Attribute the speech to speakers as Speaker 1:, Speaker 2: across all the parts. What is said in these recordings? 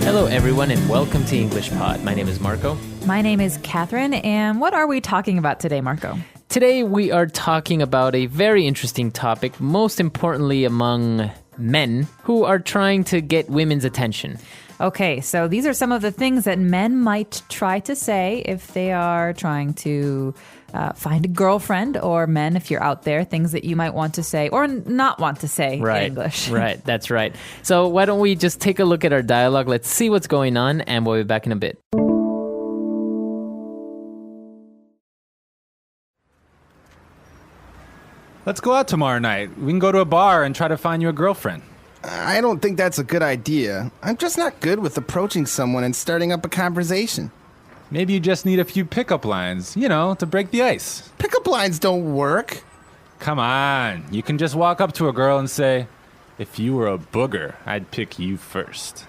Speaker 1: Hello, everyone, and welcome to English Pod. My name is Marco.
Speaker 2: My name is Catherine, and what are we talking about today, Marco?
Speaker 1: Today, we are talking about a very interesting topic, most importantly among men who are trying to get women's attention.
Speaker 2: Okay, so these are some of the things that men might try to say if they are trying to find a girlfriend, or men, if you're out there, things that you might want to say or not want to say in English.
Speaker 1: Right, that's right. So why don't we just take a look at our dialogue? Let's see what's going on, and we'll be back in a bit.
Speaker 3: Let's go out tomorrow night. We can go to a bar and try to find you a girlfriend.
Speaker 4: I don't think that's a good idea. I'm just not good with approaching someone and starting up a conversation.
Speaker 3: Maybe you just need a few pickup lines, to break the ice.
Speaker 4: Pickup lines don't work.
Speaker 3: Come on. You can just walk up to a girl and say, "If you were a booger, I'd pick you first."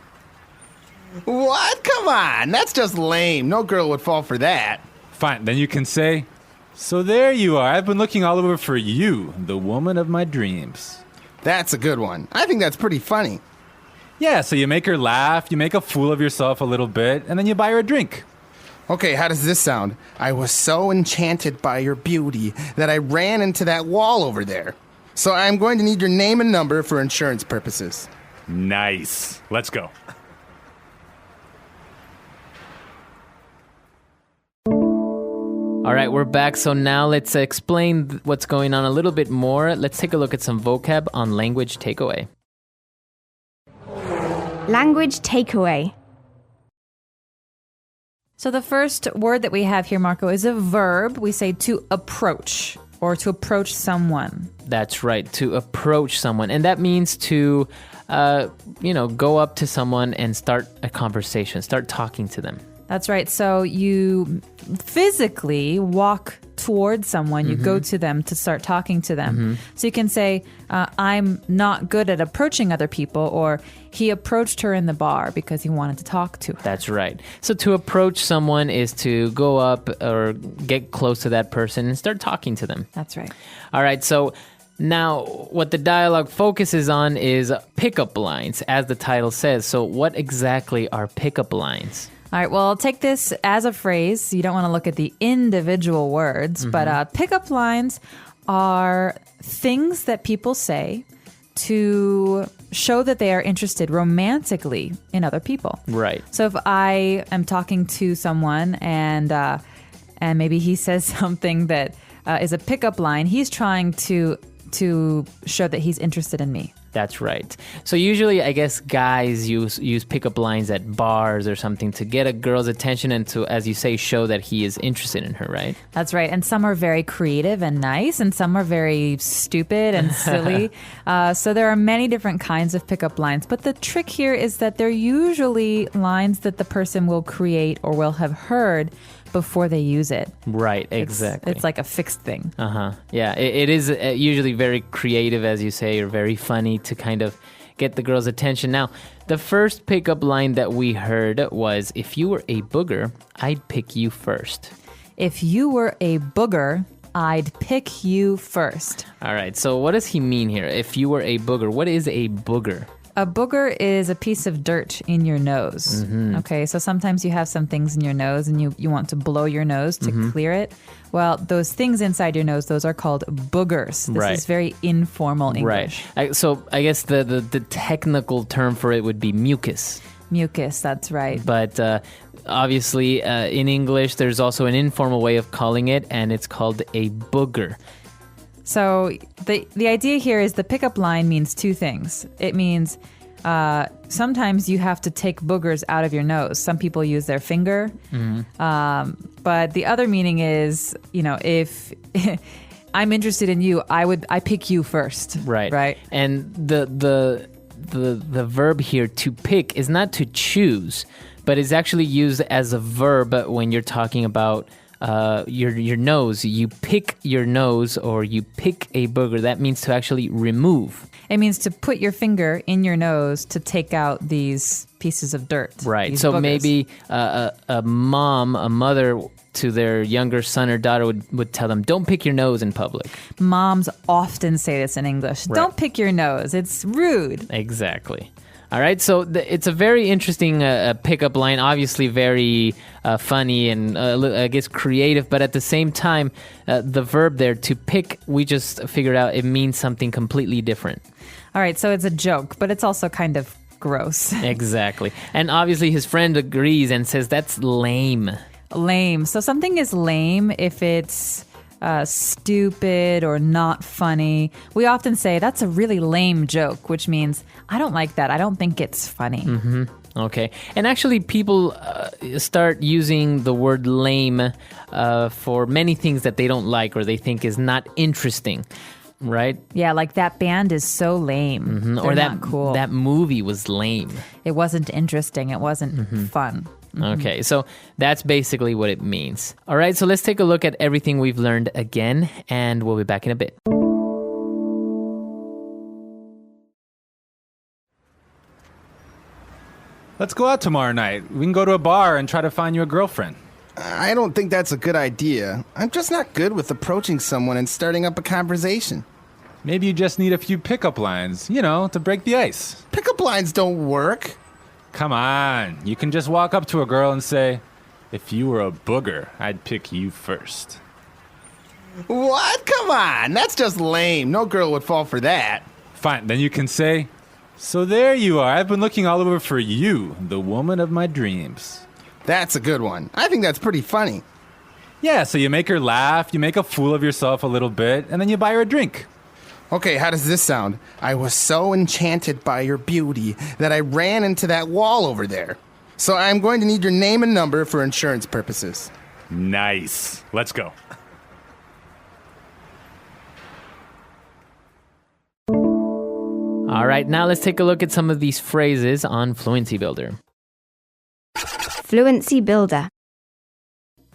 Speaker 4: What? Come on. That's just lame. No girl would fall for that.
Speaker 3: Fine. Then you can say, "So there you are. I've been looking all over for you, the woman of my dreams."
Speaker 4: That's a good one. I think that's pretty funny.
Speaker 3: Yeah, so you make her laugh, you make a fool of yourself a little bit, and then you buy her a drink.
Speaker 4: Okay, how does this sound? I was so enchanted by your beauty that I ran into that wall over there. So I'm going to need your name and number for insurance purposes.
Speaker 3: Nice. Let's go.
Speaker 1: All right, we're back. So now let's explain what's going on a little bit more. Let's take a look at some vocab on Language Takeaway.
Speaker 5: Language takeaway.
Speaker 2: So the first word that we have here, Marco, is a verb. We say to approach or to approach someone.
Speaker 1: That's right, to approach someone. And that means to, go up to someone and start a conversation, start talking to them.
Speaker 2: That's right. So you physically walk towards someone, you go to them to start talking to them. So you can say, I'm not good at approaching other people, or he approached her in the bar because he wanted to talk to her.
Speaker 1: That's right. So to approach someone is to go up or get close to that person and start talking to them.
Speaker 2: That's right.
Speaker 1: All right, so now what the dialogue focuses on is pickup lines, as the title says. So what exactly are pickup lines?
Speaker 2: All right, well, take this as a phrase. You don't want to look at the individual words, but pickup lines are things that people say to show that they are interested romantically in other people.
Speaker 1: Right.
Speaker 2: So if I am talking to someone and maybe he says something that is a pickup line, he's trying to show that he's interested in me.
Speaker 1: That's right. So usually, I guess, guys use pickup lines at bars or something to get a girl's attention and to, as you say, show that he is interested in her, right?
Speaker 2: That's right. And some are very creative and nice, and some are very stupid and silly. So there are many different kinds of pickup lines. But the trick here is that they're usually lines that the person will create or will have heard before they use it.
Speaker 1: Right, exactly.
Speaker 2: It's like a fixed thing.
Speaker 1: Yeah, it is usually very creative, as you say, or very funny to kind of get the girl's attention. Now, the first pickup line that we heard was, "If you were a booger, I'd pick you first."
Speaker 2: If you were a booger, I'd pick you first.
Speaker 1: All right, so what does he mean here? If you were a booger, what is a booger?
Speaker 2: A booger is a piece of dirt in your nose. Okay, so sometimes you have some things in your nose and you want to blow your nose to clear it. Well, those things inside your nose, those are called boogers. This is very informal English.
Speaker 1: Right. So I guess the technical term for it would be mucus.
Speaker 2: Mucus, that's right.
Speaker 1: But obviously in English, there's also an informal way of calling it, and it's called a booger.
Speaker 2: So the idea here is the pickup line means two things. It means sometimes you have to take boogers out of your nose. Some people use their finger. But the other meaning is, if I'm interested in you, I pick you first.
Speaker 1: Right.
Speaker 2: Right.
Speaker 1: And the verb here, to pick, is not to choose, but is actually used as a verb when you're talking about your nose. You pick your nose, or you pick a booger. That means to actually remove.
Speaker 2: It means to put your finger in your nose to take out these pieces of dirt.
Speaker 1: Right. So
Speaker 2: boogers.
Speaker 1: Maybe a mother to their younger son or daughter would tell them, don't pick your nose in public.
Speaker 2: Moms often say this in English.
Speaker 1: Right.
Speaker 2: Don't pick your nose. It's rude.
Speaker 1: Exactly. All right, so it's a very interesting pickup line, obviously very funny and I guess creative, but at the same time, the verb there, to pick, we just figured out it means something completely different.
Speaker 2: All right, so it's a joke, but it's also kind of gross.
Speaker 1: Exactly. And obviously his friend agrees and says that's lame.
Speaker 2: Lame. So something is lame if it's stupid or not funny. We often say that's a really lame joke, which means I don't like that. I don't think it's funny.
Speaker 1: Mm-hmm. Okay. And actually people start using the word lame for many things that they don't like or they think is not interesting. Right?
Speaker 2: Yeah, like that band is so lame.
Speaker 1: Mm-hmm.
Speaker 2: Or
Speaker 1: that
Speaker 2: not cool.
Speaker 1: That movie was lame.
Speaker 2: It wasn't interesting. It wasn't fun.
Speaker 1: Okay, so that's basically what it means. All right, so let's take a look at everything we've learned again, and we'll be back in a bit.
Speaker 3: Let's go out tomorrow night. We can go to a bar and try to find you a girlfriend.
Speaker 4: I don't think that's a good idea. I'm just not good with approaching someone and starting up a conversation.
Speaker 3: Maybe you just need a few pickup lines, to break the ice.
Speaker 4: Pickup lines don't work.
Speaker 3: Come on, you can just walk up to a girl and say, if you were a booger, I'd pick you first.
Speaker 4: What? Come on, that's just lame. No girl would fall for that.
Speaker 3: Fine, then you can say, so there you are. I've been looking all over for you, the woman of my dreams.
Speaker 4: That's a good one. I think that's pretty funny.
Speaker 3: Yeah, so you make her laugh, you make a fool of yourself a little bit, and then you buy her a drink.
Speaker 4: Okay, how does this sound? I was so enchanted by your beauty that I ran into that wall over there. So I'm going to need your name and number for insurance purposes.
Speaker 3: Nice. Let's go.
Speaker 1: All right, now let's take a look at some of these phrases on Fluency Builder.
Speaker 5: Fluency Builder.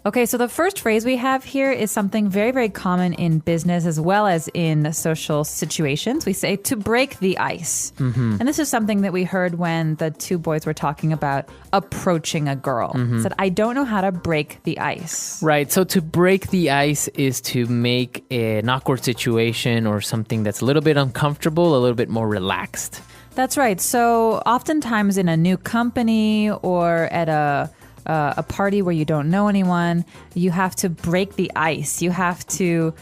Speaker 2: Okay, so the first phrase we have here is something very, very common in business as well as in social situations. We say to break the ice. Mm-hmm. And this is something that we heard when the two boys were talking about approaching a girl. Mm-hmm. Said, I don't know how to break the ice.
Speaker 1: Right, so to break the ice is to make an awkward situation or something that's a little bit uncomfortable, a little bit more relaxed.
Speaker 2: That's right. So oftentimes in a new company or at a party where you don't know anyone, you have to break the ice. You have to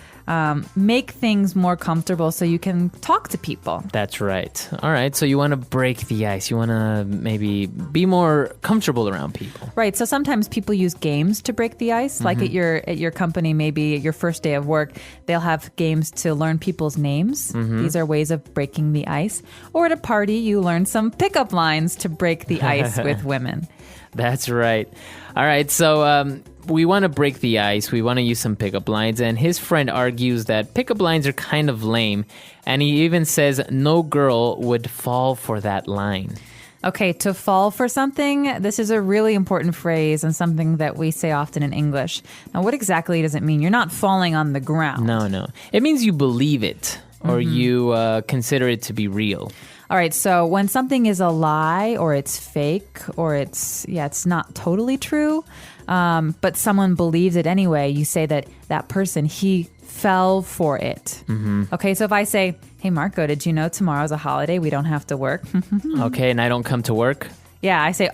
Speaker 2: make things more comfortable so you can talk to people.
Speaker 1: That's right. All right. So you want to break the ice. You want to maybe be more comfortable around people.
Speaker 2: Right. So sometimes people use games to break the ice. Mm-hmm. Like at your company, maybe your first day of work, they'll have games to learn people's names. Mm-hmm. These are ways of breaking the ice. Or at a party, you learn some pickup lines to break the ice with women.
Speaker 1: That's right. All right, so we want to break the ice. We want to use some pickup lines. And his friend argues that pickup lines are kind of lame. And he even says no girl would fall for that line.
Speaker 2: Okay, to fall for something, this is a really important phrase and something that we say often in English. Now, what exactly does it mean? You're not falling on the ground.
Speaker 1: No. It means you believe it or you consider it to be real.
Speaker 2: All right, so when something is a lie or it's fake or it's not totally true, but someone believes it anyway, you say that person, he fell for it. Mm-hmm. Okay, so if I say, hey, Marco, did you know tomorrow's a holiday? We don't have to work.
Speaker 1: Okay, and I don't come to work?
Speaker 2: Yeah, I say,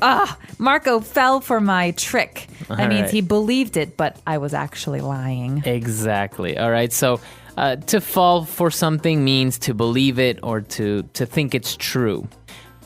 Speaker 2: Marco fell for my trick. That means he believed it, but I was actually lying.
Speaker 1: Exactly. All right, so to fall for something means to believe it or to think it's true.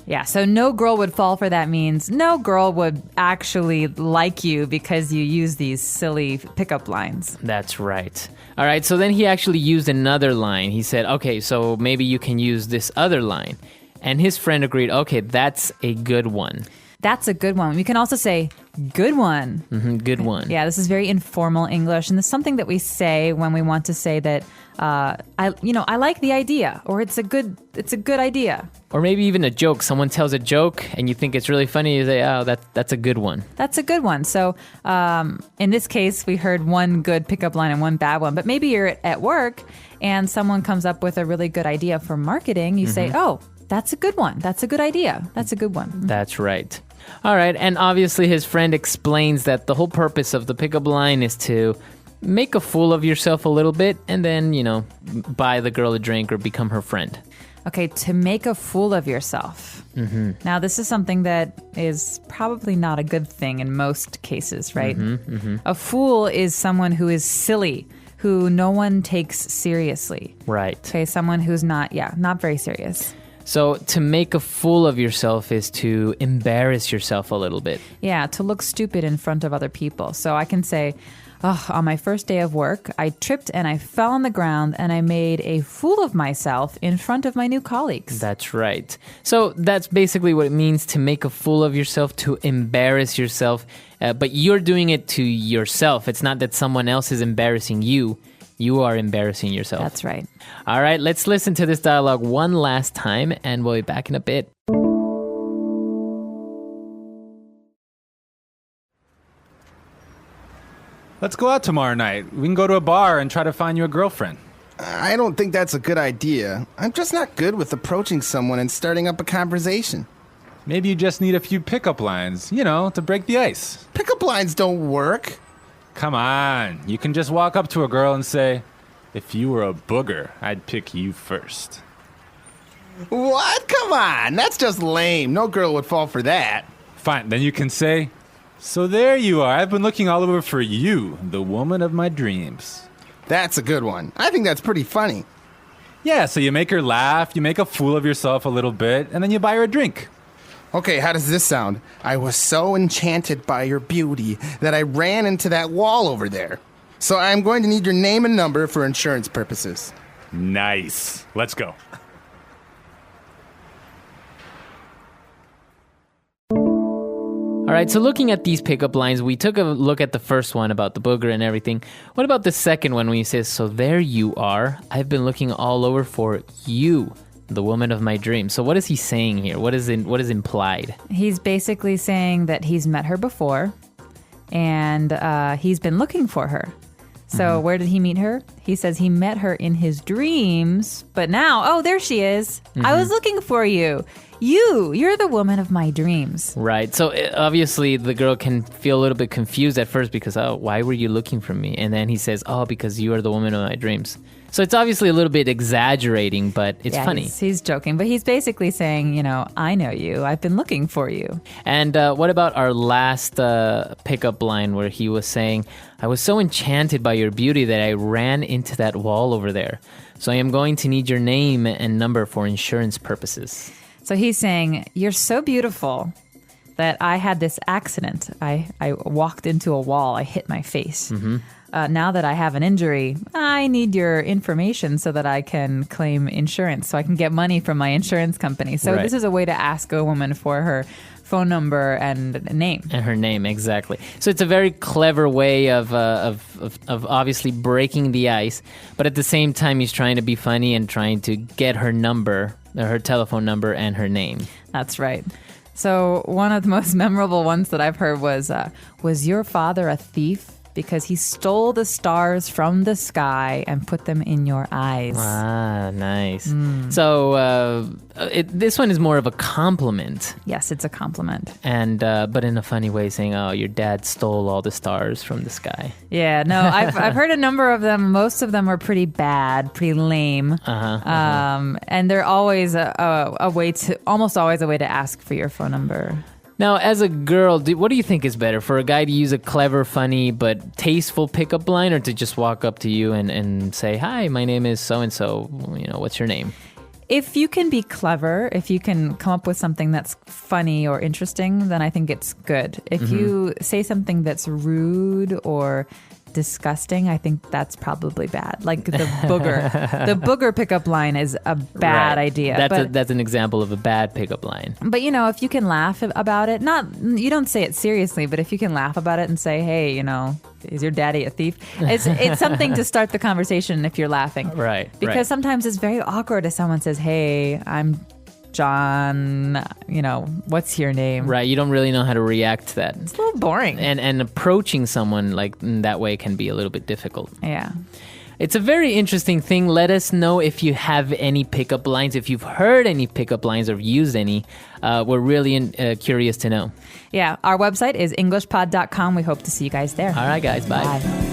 Speaker 2: Yeah, so no girl would fall for that means no girl would actually like you because you use these silly pickup lines.
Speaker 1: That's right. All right, so then he actually used another line. He said, okay, so maybe you can use this other line. And his friend agreed, okay, that's a good one.
Speaker 2: That's a good one. We can also say, good one.
Speaker 1: Mm-hmm, good one.
Speaker 2: Yeah, this is very informal English. And it's something that we say when we want to say that, I like the idea, or it's a good idea.
Speaker 1: Or maybe even a joke. Someone tells a joke and you think it's really funny. You say, oh, that's a good one.
Speaker 2: That's a good one. So in this case, we heard one good pickup line and one bad one. But maybe you're at work and someone comes up with a really good idea for marketing. You say, oh, that's a good one. That's a good idea. That's a good one.
Speaker 1: That's right. All right. And obviously his friend explains that the whole purpose of the pickup line is to make a fool of yourself a little bit and then, buy the girl a drink or become her friend.
Speaker 2: Okay, to make a fool of yourself. Mm-hmm. Now, this is something that is probably not a good thing in most cases, right? A fool is someone who is silly, who no one takes seriously.
Speaker 1: Right.
Speaker 2: Okay, someone who's not very serious.
Speaker 1: So to make a fool of yourself is to embarrass yourself a little bit.
Speaker 2: Yeah, to look stupid in front of other people. So I can say, on my first day of work, I tripped and I fell on the ground and I made a fool of myself in front of my new colleagues.
Speaker 1: That's right. So that's basically what it means to make a fool of yourself, to embarrass yourself. But you're doing it to yourself. It's not that someone else is embarrassing you. You are embarrassing yourself.
Speaker 2: That's right.
Speaker 1: All right, let's listen to this dialogue one last time and we'll be back in a bit.
Speaker 3: Let's go out tomorrow night. We can go to a bar and try to find you a girlfriend.
Speaker 4: I don't think that's a good idea. I'm just not good with approaching someone and starting up a conversation.
Speaker 3: Maybe you just need a few pickup lines, to break the ice.
Speaker 4: Pickup lines don't work.
Speaker 3: Come on. You can just walk up to a girl and say, if you were a booger, I'd pick you first.
Speaker 4: What? Come on. That's just lame. No girl would fall for that.
Speaker 3: Fine. Then you can say, so there you are. I've been looking all over for you, the woman of my dreams.
Speaker 4: That's a good one. I think that's pretty funny.
Speaker 3: Yeah, so you make her laugh, you make a fool of yourself a little bit, and then you buy her a drink.
Speaker 4: Okay, how does this sound? I was so enchanted by your beauty that I ran into that wall over there. So I'm going to need your name and number for insurance purposes.
Speaker 3: Nice. Let's go.
Speaker 1: All right, so looking at these pickup lines, we took a look at the first one about the booger and everything. What about the second one when he says, so there you are. I've been looking all over for you, the woman of my dreams. So what is he saying here? What is implied?
Speaker 2: He's basically saying that he's met her before and he's been looking for her. So where did he meet her? He says he met her in his dreams, but now, there she is. I was looking for you. You're the woman of my dreams.
Speaker 1: Right. So obviously the girl can feel a little bit confused at first because, why were you looking for me? And then he says, because you are the woman of my dreams. So it's obviously a little bit exaggerating, but it's funny.
Speaker 2: He's joking, but he's basically saying, I know you. I've been looking for you.
Speaker 1: And what about our last pickup line where he was saying, I was so enchanted by your beauty that I ran into that wall over there. So I am going to need your name and number for insurance purposes.
Speaker 2: So he's saying, you're so beautiful that I had this accident. I walked into a wall. I hit my face. Now that I have an injury, I need your information so that I can claim insurance, so I can get money from my insurance company. So This is a way to ask a woman for her phone number and name.
Speaker 1: And her name, exactly. So it's a very clever way of obviously breaking the ice, but at the same time he's trying to be funny and trying to get her number, her telephone number and her name.
Speaker 2: That's right. So one of the most memorable ones that I've heard was your father a thief? Because he stole the stars from the sky and put them in your eyes.
Speaker 1: Ah, nice. So this one is more of a compliment.
Speaker 2: Yes, it's a compliment.
Speaker 1: And but in a funny way, saying, your dad stole all the stars from the sky.
Speaker 2: Yeah, no, I've heard a number of them. Most of them are pretty bad, pretty lame. And they're always almost always a way to ask for your phone number.
Speaker 1: Now, as a girl, what do you think is better? For a guy to use a clever, funny, but tasteful pickup line, or to just walk up to you and say, hi, my name is so-and-so, what's your name?
Speaker 2: If you can be clever, if you can come up with something that's funny or interesting, then I think it's good. If you say something that's rude or disgusting, I think that's probably bad. Like the booger pickup line is a bad idea.
Speaker 1: That's an example of a bad pickup line.
Speaker 2: But if you can laugh about it, you don't say it seriously, but if you can laugh about it and say, hey, is your daddy a thief? It's something to start the conversation if you're laughing.
Speaker 1: Right.
Speaker 2: Because sometimes it's very awkward if someone says, hey, I'm John, what's your name?
Speaker 1: Right, you don't really know how to react to that.
Speaker 2: It's a little boring.
Speaker 1: And approaching someone like in that way can be a little bit difficult.
Speaker 2: Yeah.
Speaker 1: It's a very interesting thing. Let us know if you have any pickup lines, if you've heard any pickup lines or used any. We're really curious to know.
Speaker 2: Yeah, our website is englishpod.com. We hope to see you guys there.
Speaker 1: All right, guys, bye.